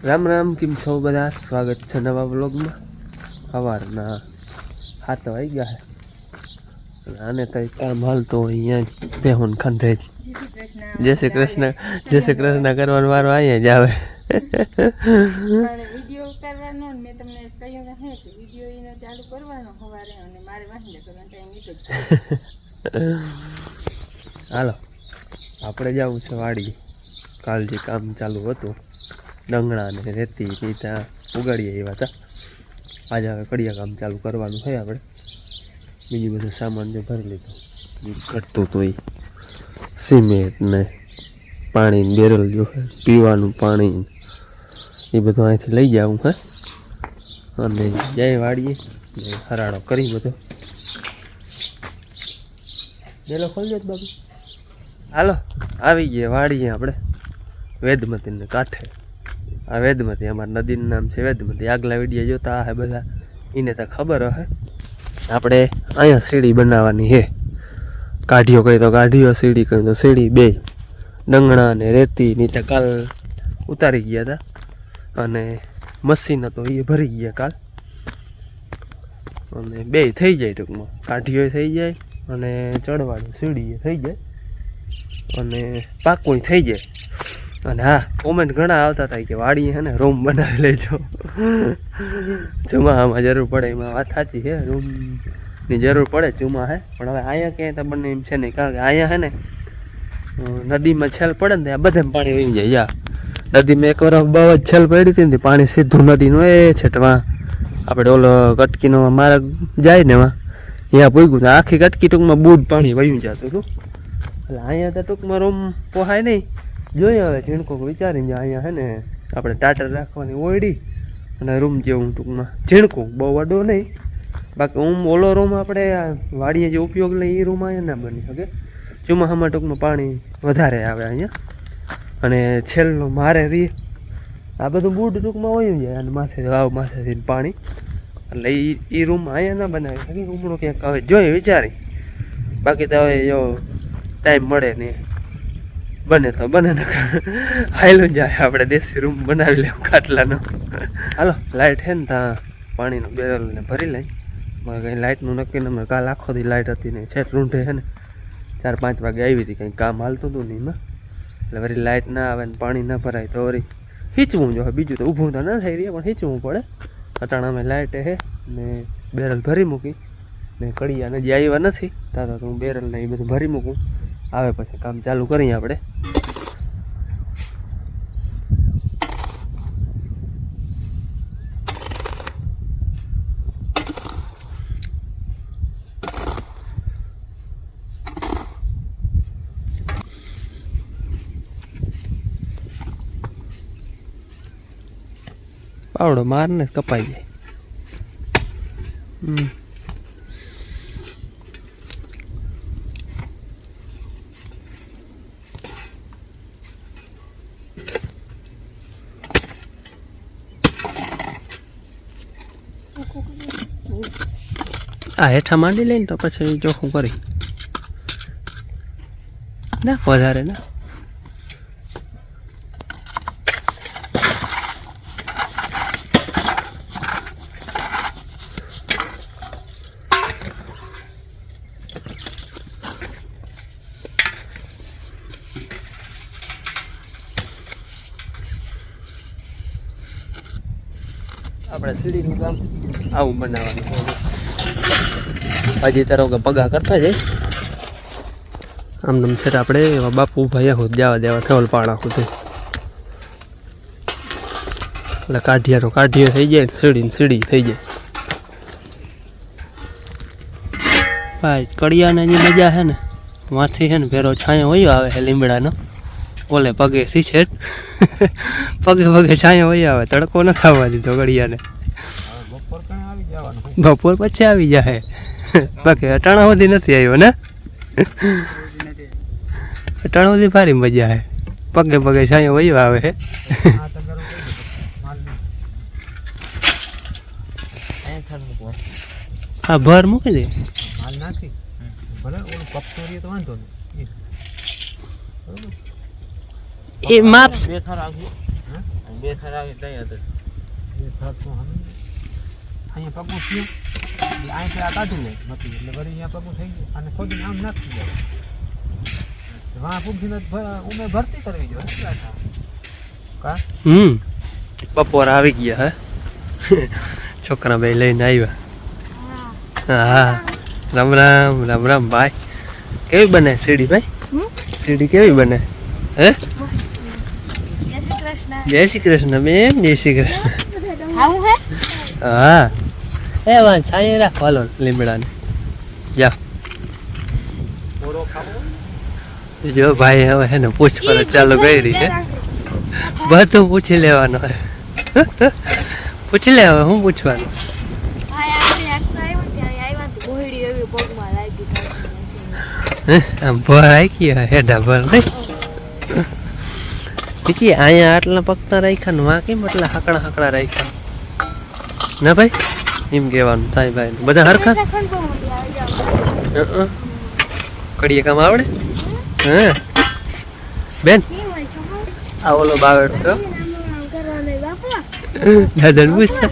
રામ રામ, કેમ છો બધા? સ્વાગત છે નવા વ્લોગમાં. સવારના 7 વાગી ગયા છે. આને તો કામ હાલતો હોય અહીંયા બેહુન ખંધે. જય શ્રી કૃષ્ણ, જય શ્રી કૃષ્ણ કરવાનો વારો અહીંયા જ આવે. વિડિયો ઉતારવાનો ને મેં તમને કહ્યું હે કે વિડિયો એને ચાલુ કરવાનો સવારે અને મારે વાંચી લેવાનો ટાઈમ નીકળી જાય. હાલો, આપણે જવું છે વાડી. કાલ જે કામ ચાલુ હતું ડંગણા ને રેતી ની ત્યાં ઉગાડીએ એવા હતા. આજે હવે કડિયા કામ ચાલુ કરવાનું છે આપણે. બીજું બધું સામાન જે ભરી લીધો ઘટતું તો એ સિમેન્ટ ને પાણી બેરલ જો પીવાનું પાણી એ બધું અહીંથી લઈ જવું હે અને જાય વાડીએ ને હરાડો કરી બધો. બેલો ખોલજો જ બાબુ. હાલો, આવી ગયા વાડીએ આપણે વેદમતીને કાંઠે. આ વેદમતી અમારા નદીનું નામ છે વેદમતી. આગલા વિડીયો જોતા હે બધા એને તો ખબર હે. આપણે અહીંયા સીડી બનાવવાની છે. કાઢીઓ કહી તો કાઢીઓ, સીડી કહી તો સીડી, બે ડંગણા અને રેતી ની તો કાલ ઉતારી ગયા હતા અને મશીન તો એ ભરી ગયા કાલ. અને બે થઈ જાય ટૂંકમાં, કાઢીઓ થઈ જાય અને ચડવાની સીડી થઈ જાય અને પાકું થઈ જાય. અને હા, કોમેન્ટ ઘણા આવતા હતા કે વાડીએ હે ને રૂમ બનાવી લેજો. ચોમાસામાં જરૂર પડે, એમાં વાત સાચી છે. રૂમની જરૂર પડે ચોમા હે, પણ હવે અહીંયા ક્યાંય તો બંને એમ છે નહીં. કારણ કે અહીંયા હે ને નદીમાં છેલ પડે ને ત્યાં બધે પાણી વહી જાય. યા નદીમાં એક વાર બહુ જ છેલ પડી હતી ને પાણી સીધું નદીનું એ છેટવા આપણે ઓલો કટકીનો માર્ગ જાય ને એમાં ત્યાં પૂગ્યું. આખી કટકી ટૂંકમાં બૂટ પાણી વહ્યું જતું હતું. એટલે અહીંયા તો ટૂંકમાં રૂમ પોહાય નહીં. જોઈએ હવે ઝીણકો વિચારીને જાય. અહીંયા હે ને આપણે ટાટર રાખવાની ઓયડી અને રૂમ જેવું ટૂંકમાં ઝીણકું, બહુ વડો નહીં. બાકી ઓલો રૂમ આપણે વાડીએ જે ઉપયોગ લઈએ એ રૂમ અહીંયા ના બની શકે. ચોમાસામાં ટૂંકમાં પાણી વધારે આવે અહીંયા અને છેલ્લો મારે રી આ બધું બૂટ ટૂંકમાં વયું જાય અને માથે વાવ માથેથી પાણી. એટલે એ રૂમ અહીંયા ના બનાવી શકે. રૂમનો ક્યાંક હવે જોઈએ વિચારી. બાકી તો હવે જો ટાઈમ મળે ને બને તો બને ને હાઈલું જાય આપણે દેશી રૂમ બનાવી લેવું ખાટલાનો. હાલો, લાઇટ છે ને ત્યાં પાણીનું બેરલ ને ભરી લઈ. મારે કંઈ લાઇટનું નક્કી ન. મેં કાલ આખો દી લાઇટ હતી ને છેટ રૂંઢે છે ને 4-5 વાગે આવી હતી. કંઈ કામ હાલતું હતું ને એમાં. એટલે વળી લાઇટ ના આવે ને પાણી ના ભરાય તો વળી હીચવું જોઈએ. બીજું તો ઊભું તો ન થઈ રહ્યા પણ હીચવું પડે. અટાણા અમે લાઇટે હે ને બેરલ ભરી મૂકી ને કડિયાને જે આવ્યા નથી ત્યાં તો હું બેરલ ને એ બધું ભરી મૂકું. આવે પછી કામ ચાલુ કરીએ આપણે. પાવડો મારને કપાઈ જાય. આ હેઠા માંડી લઈને તો પછી ચોખ્ખું કરી ના વધારે ના. આપણે સીડીનું કામ આવું બનાવવાનું. હજી તારો કે પગા કરતા જાય આમ નમ છે. આપણે એવા બાપુ ભાઈ હોત જવા દેવા ઠેવલ પાડા સુધી. એટલે કાઢિયારો કાઢિયો થઈ જાય ને સીડી થઈ જાય. ભાઈ કડિયાને જે મજા છે ને માથી છે ને ભેરો છાંયો વયો આવે છે લીમડાનો. ઓલે પગેથી છે પગે છાંયો વયો આવે. તડકો ન થવા દીધો કડિયાને. બપોર પછી આવી જાય. બાકી અટાણા સુધી નથી આવ્યો ને. અટાણા સુધી ભારી મજા આવે. પગે છાંયો વયો આવે છે. હા, ભર મૂકી દે. એ માપ બે થાર આવી ત્યાં હતા એ થાક તો હમ અહીંયા પગું થયું અહીંથી આ કાઢી લે મતલબ એટલે વળી અહીંયા પગું થઈ ગયું અને ખોદીને આમ નાખી જાય વાં પૂછીને ઉમે ભરતી કરવી જોઈએ કા બપોર આવી ગયા હે છોકરા ભાઈ લઈને આવ્યા હા રામ રામ રામ રામ ભાઈ કેવી બને સીડી ભાઈ સીડી કેવી બને હે જય શ્રી કૃષ્ણ બેન જય શ્રી કૃષ્ણ હા એ વાં છાંયે રાખો હાલો લીમડાને જાઓ જો ભાઈ હવે હે ને પૂછપરછ ચાલુ કરી છે બધું પૂછી લેવાનું હે પૂછી લે હવે હું પૂછવાનું આમ ભર રાખી હેડા ભર નહીં કે અહીંયા આટલા પગતા રાખ્યા ને વાં કેમ એટલા હાકડા હાકડા રાખ્યા ના ભાઈ એમ કહેવાનું થાય ભાઈ બધા હરખા કડીએ કામ આવડે હા બેન આ ઓલો બાવેડો દાદા પૂછતા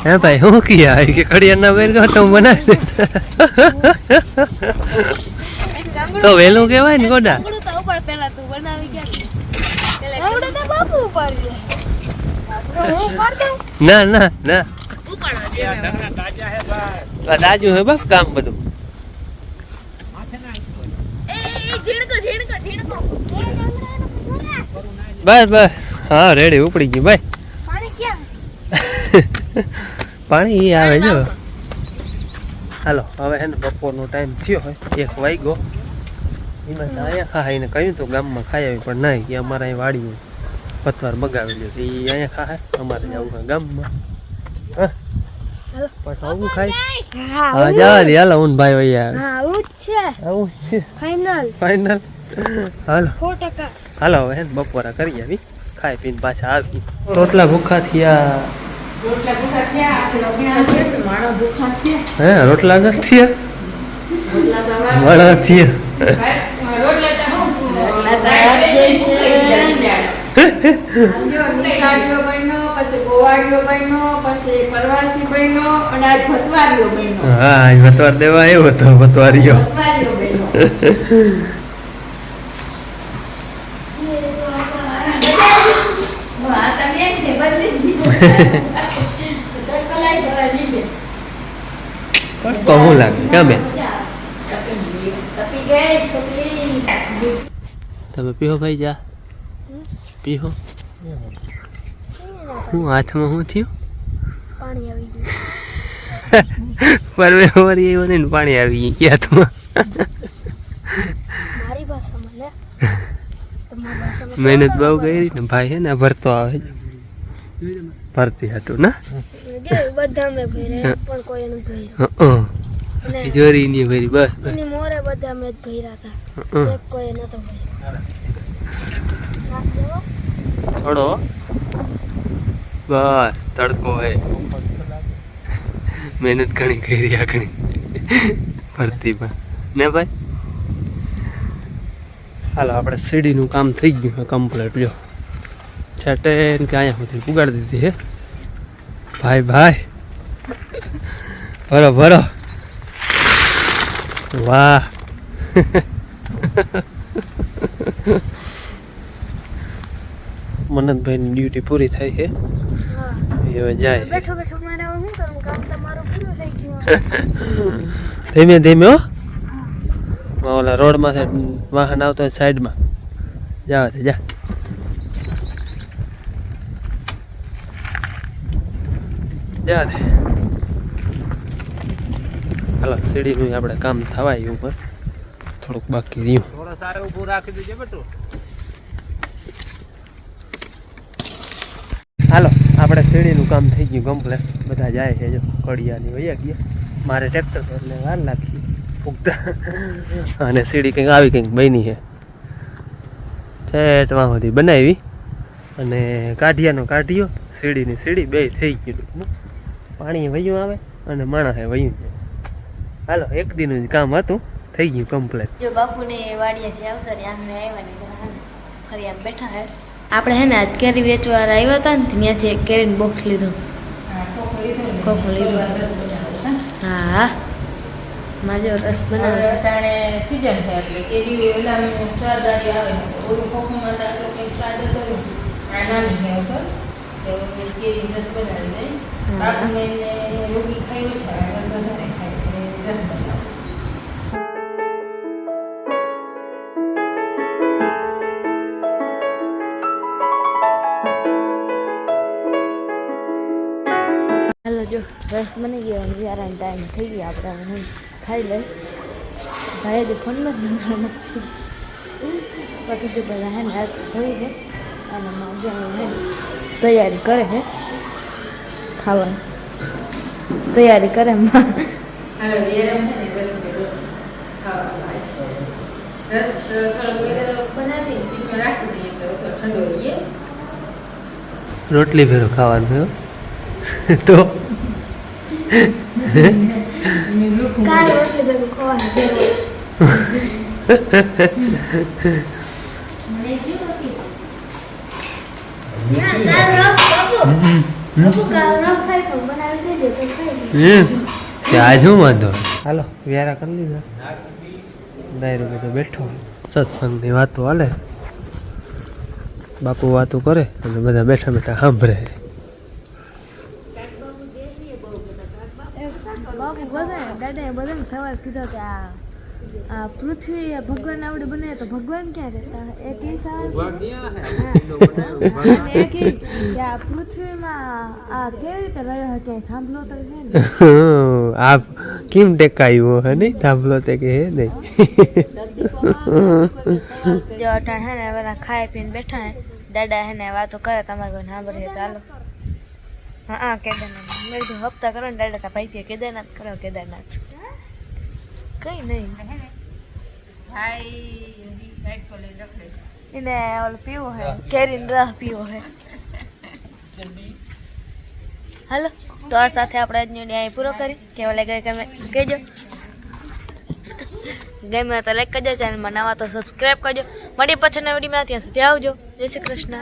હે ભાઈ હું કિયા કે કડિયાના બેન કહો તો હું બનાવી દે તો વેલું કહેવાય ને ગોડા ના ના ના તાજુ હે બાપ કામ બધું બસ બસ હા રેડી ઉપડી ગયું ભાઈ પાણી ઈ આવે જો હાલો હવે હે ને બપોરનો ટાઈમ થયો હોય 1 વાગ્યો એમાં અહીંયા ખાઈને કહ્યું તો ગામમાં ખાઈ આવી પણ નહીં કે અમારે અહીં વાડી પતવાર મગાવેલી હતી એ અહીંયા ખાય અમારે જવું હોય ગામમાં હા પછી આવું ખાય હા જવા દે હાલો હું ભાઈ વહી આવે આવું છે ફાઇનલ હાલો 100% હાલો હવે હે ને બપોરા કરી આવી ખાઈ પીને પાછા આવી રોટલા ભૂખા થયા હે રોટલા નથી થયા માણા થયા હા ભતવાર દેવા આવ્યો હતો ભતવારીયો કહું લાગે ક્યાં બેન તમે પીહો ભાઈ જા પીહો હું હાથમાં શું થયું પાણી આવી ગયું પરવે વરી આવ્યો ને પાણી આવી ગયું કે હાથમાં મારી ભાષામાં લે તમારી ભાષામાં મહેનત બહુ કરી ને ભાઈ હે ને ભરતો આવે ભરતી હતું ના જે બધા મેં ભર્યા પણ કોઈ ન ભર્યો જોરી ની ભરી બસ એની મોરે બધા મેં ભર્યા હતા એક કોઈ નતો ભર્યો થોડો બસ તડકો હે મહેનત ઘણી કરી આખણી ભરતી પણ ને ભાઈ હાલો આપણે સીડીનું કામ થઈ ગયું છે કમ્પ્લીટ જો છેટે કે અહીંયા સુધી પુગાડી દીધી હે ભાઈ ભાઈ ભરો ભરો વાહ મનતભાઈની ડ્યુટી પૂરી થઈ છે હવે જાય બેઠો બેઠો મારે હું કરું કામ તમારું પૂરું થઈ ગયું ધીમે ધીમે હો ઓલા રોડમાં વાહન આવતો હોય સાઈડમાં જાવ છે જા જા દે હાલો સીડીનું આપણે કામ થવાય ઉપર થોડુંક બાકી રહ્યું થોડો સારો ઊભું રાખી દેજે બેટું હાલો આપણે સીડીનું કામ થઈ ગયું કમ્પ્લેટ બધા જાય છે જો કડિયાની વયા ગયા મારે ટ્રેક્ટર એટલે વાર લાગી ફૂગતા અને સીડી કંઈક આવી કંઈક બની છે છેટમાં સુધી બનાવી અને કાઢિયાનો કાઢ્યો સીડીની સીડી બે થઈ ગયું. પાણી વયું આવે અને માણસે વયું જાય. હાલો એક દીનું જ કામ હતું, થઈ ગયું કમ્પ્લેટ. જો બાપુને વાડિયાથી આવતા ને આમને આવ્યા ને ફરી આમ બેઠા હે. આપણે હે ને આજ કેરી વેચવા આવ્યા હતા ને ત્યાંથી એક કેરીનું બોક્સ લીધો. ખોખો લીધો. હા માજો રસ બનાવે. અટાણે સીઝન છે એટલે કેરી ઓલાનું સ્વાદારી આવે ને ઓલું ખોખુમાં તો આટલો કંઈક સ્વાદ હતો ને. આ નાની છે અસર તો કેરી રસ બનાવી દઈ. બાપુને એને રોગી ખાયો છે રસ વધારે ખાય એટલે રસ બનાવે. હાલો જો રસ બની ગયો અને યારાનો ટાઈમ થઈ ગયો. આપણે હું ખાઈ લઈશ. ભાઈ તો ફોન નથી પછી બધા હે ને હાથ ધોઈ દે અને તૈયારી કરે છે ખાવાની. તૈયારી કરે હાલો વેરમ છે ને રસ ખાવા રસ થોડો વેર બનાવી ફ્રીજમાં રાખી દઈએ તો ઠંડો રહીએ. રોટલી ભેરો ખાવાનું હે તો કાલ રોટલી ભેગું ખવાનું મને કેવું હતું આજ શું વાંધો. હાલો વ્યારા કરી લીધા. દાયરો બધો બેઠો સત્સંગની વાતો હાલે. બાપુ વાતો કરે અને બધા બેઠા બેઠા સાંભળે. બાપુ બધા દાદાએ બધાને સવાલ કીધો કે આ પૃથ્વી ભગવાન આવડે બને તો ભગવાન ક્યાં રહેતા? એક એ સવાલ એક કે આ પૃથ્વીમાં આ કેવી રીતે રહ્યો હતો ક્યાંય થાંભલો તો છે ને? આપ કેમ ટેકાયો હે નહીં થાંભલો તે કે હે નહીં. જો અટાણ હે ને બધા ખાઈ પીને બેઠા હે. દાદા હે ને વાતો કરે તમારે કોઈ સાંભળીએ ચાલો. હા કેદારનાથ મેં કીધું હપ્તા કરો ને દાદા તા ભાઈ કે કેદારનાથ કરો. કેદારનાથ કઈ નહીં એને ઓલું પીવું હે કેરીનો રસ પીવો હે. હાલો તો આ સાથે આપણે આજનો ન્યાય પૂરો કરી. કેવો લાગે તમે કહેજો. ગમે તો લાઈક કરજો, ચેનલમાં નવા તો સબસ્ક્રાઈબ કરજો. મળી પાછળના વિડીયોમાં ત્યાં સુધી આવજો. જય શ્રી કૃષ્ણ.